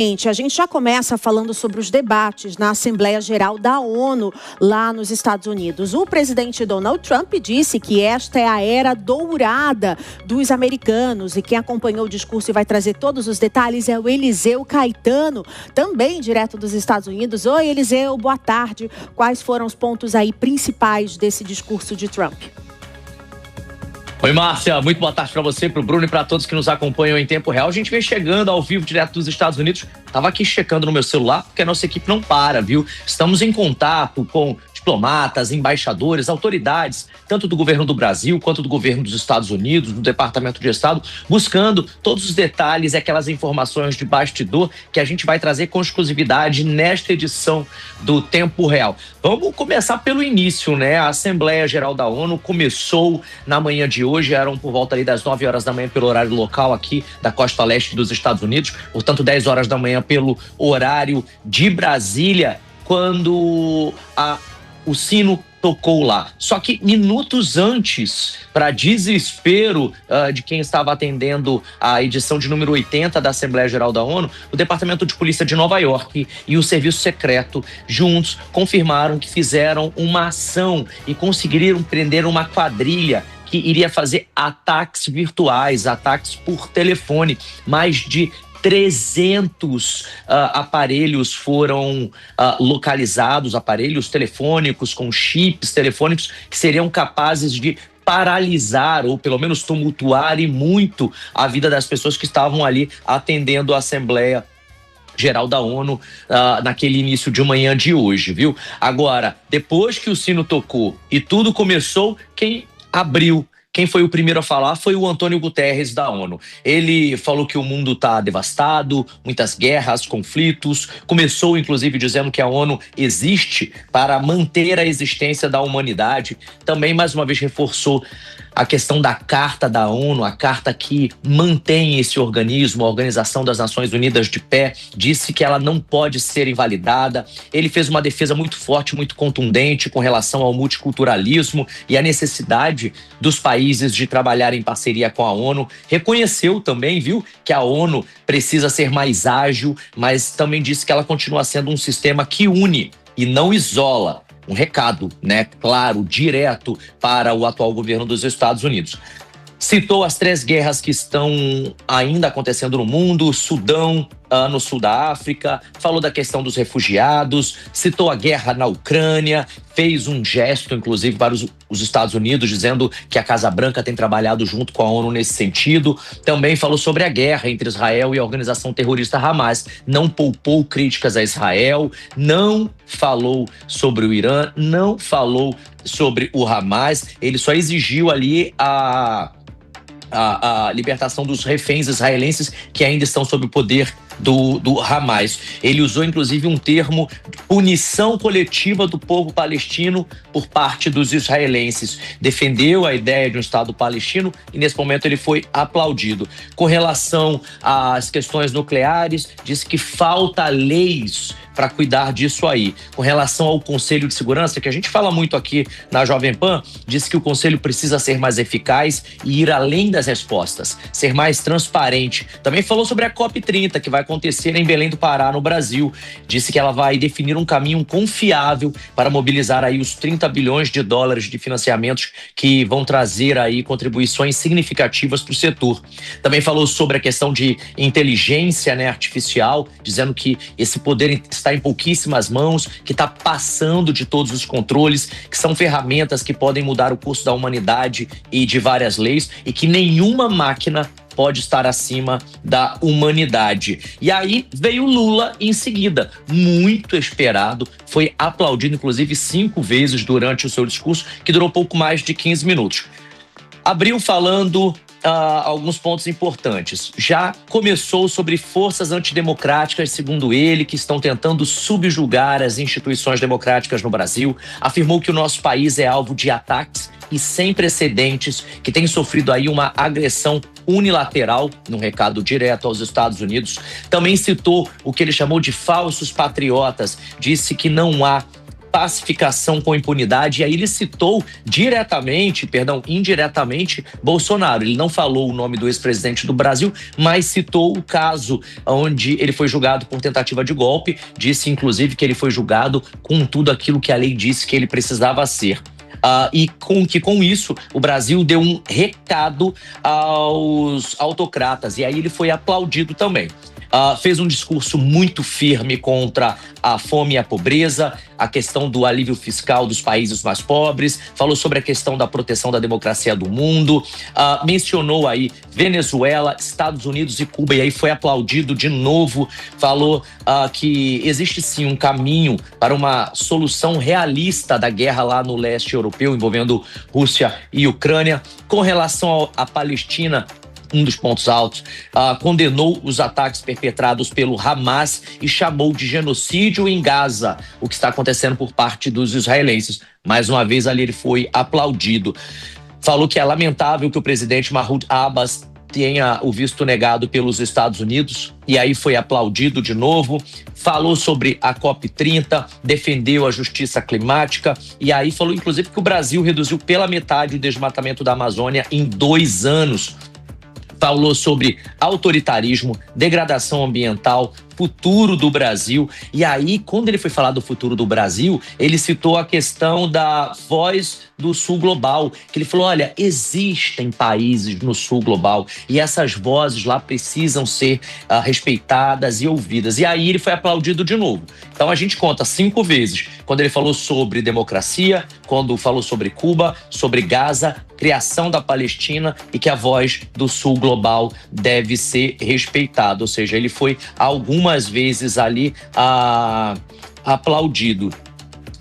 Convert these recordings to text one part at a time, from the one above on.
A gente já começa falando sobre os debates na Assembleia Geral da ONU lá nos Estados Unidos. O presidente Donald Trump disse que esta é a era dourada dos americanos e quem acompanhou o discurso e vai trazer todos os detalhes é o Eliseu Caetano, também direto dos Estados Unidos. Oi, Eliseu, boa tarde. Quais foram os pontos aí principais desse discurso de Trump? Oi, Márcia, muito boa tarde para você, para o Bruno e para todos que nos acompanham em tempo real. A gente vem chegando ao vivo direto dos Estados Unidos. Estava aqui checando no meu celular porque a nossa equipe não para, viu? Estamos em contato com diplomatas, embaixadores, autoridades, tanto do governo do Brasil quanto do governo dos Estados Unidos, do Departamento de Estado, buscando todos os detalhes e aquelas informações de bastidor que a gente vai trazer com exclusividade nesta edição do Tempo Real. Vamos começar pelo início, né? A Assembleia Geral da ONU começou na manhã de hoje, eram por volta ali das 9 horas da manhã pelo horário local aqui da costa leste dos Estados Unidos, portanto 10 horas da manhã pelo horário de Brasília, quando o sino tocou lá. Só que minutos antes, para desespero de quem estava atendendo a edição de número 80 da Assembleia Geral da ONU, o Departamento de Polícia de Nova York e o Serviço Secreto juntos confirmaram que fizeram uma ação e conseguiram prender uma quadrilha que iria fazer ataques virtuais, ataques por telefone. Mais de 300 aparelhos foram localizados, aparelhos telefônicos com chips telefônicos que seriam capazes de paralisar ou pelo menos tumultuar e muito a vida das pessoas que estavam ali atendendo a Assembleia Geral da ONU naquele início de manhã de hoje, viu? Agora, depois que o sino tocou e tudo começou, quem foi o primeiro a falar foi o Antônio Guterres da ONU. Ele falou que o mundo está devastado, muitas guerras, conflitos. Começou, inclusive, dizendo que a ONU existe para manter a existência da humanidade. Também, mais uma vez, reforçou a questão da Carta da ONU, a carta que mantém esse organismo, a Organização das Nações Unidas de pé, disse que ela não pode ser invalidada. Ele fez uma defesa muito forte, muito contundente com relação ao multiculturalismo e a necessidade dos países de trabalhar em parceria com a ONU. Reconheceu também, viu, que a ONU precisa ser mais ágil, mas também disse que ela continua sendo um sistema que une e não isola. Um recado, né, claro, direto para o atual governo dos Estados Unidos. Citou as 3 guerras que estão ainda acontecendo no mundo, Sudão, no sul da África, falou da questão dos refugiados, citou a guerra na Ucrânia, fez um gesto, inclusive, para os Estados Unidos, dizendo que a Casa Branca tem trabalhado junto com a ONU nesse sentido. Também falou sobre a guerra entre Israel e a organização terrorista Hamas. Não poupou críticas a Israel, não falou sobre o Irã, não falou sobre o Hamas. Ele só exigiu ali a libertação dos reféns israelenses que ainda estão sob o poder do Hamas. Ele usou, inclusive, um termo punição coletiva do povo palestino por parte dos israelenses. Defendeu a ideia de um Estado palestino e, nesse momento, ele foi aplaudido. Com relação às questões nucleares, disse que falta leis para cuidar disso aí. Com relação ao Conselho de Segurança, que a gente fala muito aqui na Jovem Pan, disse que o Conselho precisa ser mais eficaz e ir além das respostas, ser mais transparente. Também falou sobre a COP30, que vai acontecer em Belém do Pará, no Brasil. Disse que ela vai definir um caminho confiável para mobilizar aí os 30 bilhões de dólares de financiamentos que vão trazer aí contribuições significativas para o setor. Também falou sobre a questão de inteligência, né, artificial, dizendo que esse poder está em pouquíssimas mãos, que está passando de todos os controles, que são ferramentas que podem mudar o curso da humanidade e de várias leis e que nenhuma máquina pode estar acima da humanidade. E aí veio Lula em seguida, muito esperado, foi aplaudido inclusive 5 vezes durante o seu discurso, que durou pouco mais de 15 minutos. Abriu falando alguns pontos importantes. Já começou sobre forças antidemocráticas, segundo ele, que estão tentando subjugar as instituições democráticas no Brasil. Afirmou que o nosso país é alvo de ataques e sem precedentes, que tem sofrido aí uma agressão unilateral, num recado direto aos Estados Unidos. Também citou o que ele chamou de falsos patriotas, disse que não há pacificação com impunidade, e aí ele citou indiretamente Bolsonaro. Ele não falou o nome do ex-presidente do Brasil, mas citou o caso onde ele foi julgado por tentativa de golpe, disse inclusive que ele foi julgado com tudo aquilo que a lei disse que ele precisava ser. E com isso o Brasil deu um recado aos autocratas, e aí ele foi aplaudido também. Fez um discurso muito firme contra a fome e a pobreza, a questão do alívio fiscal dos países mais pobres, falou sobre a questão da proteção da democracia do mundo, mencionou aí Venezuela, Estados Unidos e Cuba, e aí foi aplaudido de novo, falou que existe sim um caminho para uma solução realista da guerra lá no leste europeu, envolvendo Rússia e Ucrânia. Com relação à Palestina, um dos pontos altos, condenou os ataques perpetrados pelo Hamas e chamou de genocídio em Gaza o que está acontecendo por parte dos israelenses. Mais uma vez ali ele foi aplaudido. Falou que é lamentável que o presidente Mahmoud Abbas tenha o visto negado pelos Estados Unidos, e aí foi aplaudido de novo. Falou sobre a COP30, defendeu a justiça climática, e aí falou inclusive que o Brasil reduziu pela metade o desmatamento da Amazônia em 2 anos. Falou sobre autoritarismo, degradação ambiental, futuro do Brasil. E aí, quando ele foi falar do futuro do Brasil, ele citou a questão da voz do Sul Global, que ele falou, olha, existem países no Sul Global e essas vozes lá precisam ser respeitadas e ouvidas. E aí ele foi aplaudido de novo. Então a gente conta 5 vezes, quando ele falou sobre democracia, quando falou sobre Cuba, sobre Gaza, criação da Palestina e que a voz do Sul Global deve ser respeitada. Ou seja, ele foi algumas vezes ali aplaudido.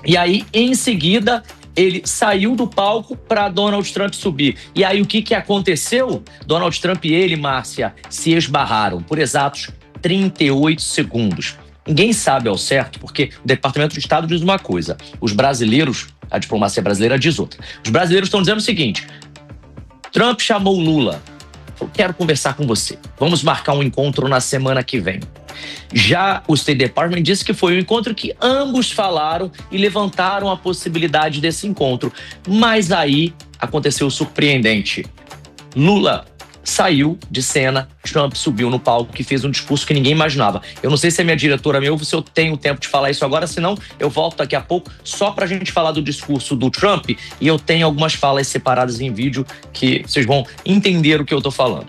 E aí, em seguida, ele saiu do palco para Donald Trump subir. E aí, o que aconteceu? Donald Trump e ele, Márcia, se esbarraram por exatos 38 segundos. Ninguém sabe ao certo, porque o Departamento de Estado diz uma coisa, os brasileiros, a diplomacia brasileira diz outra. Os brasileiros estão dizendo o seguinte, Trump chamou Lula, falou, quero conversar com você, vamos marcar um encontro na semana que vem. Já o State Department disse que foi um encontro que ambos falaram e levantaram a possibilidade desse encontro. Mas aí aconteceu o surpreendente. Lula saiu de cena, Trump subiu no palco e fez um discurso que ninguém imaginava. Eu não sei se a minha diretora me ouve, se eu tenho tempo de falar isso agora, senão eu volto daqui a pouco só pra gente falar do discurso do Trump, e eu tenho algumas falas separadas em vídeo que vocês vão entender o que eu tô falando.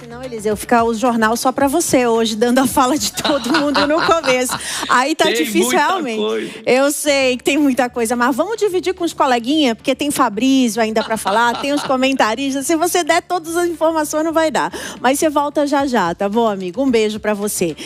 Não, Eliseu, ficar o jornal só pra você hoje, dando a fala de todo mundo no começo. Aí tá difícil realmente. Coisa. Eu sei que tem muita coisa, mas vamos dividir com os coleguinhas, porque tem Fabrício ainda pra falar, tem os comentaristas. Se você der todas as informações, não vai dar. Mas você volta já já, tá bom, amigo? Um beijo pra você.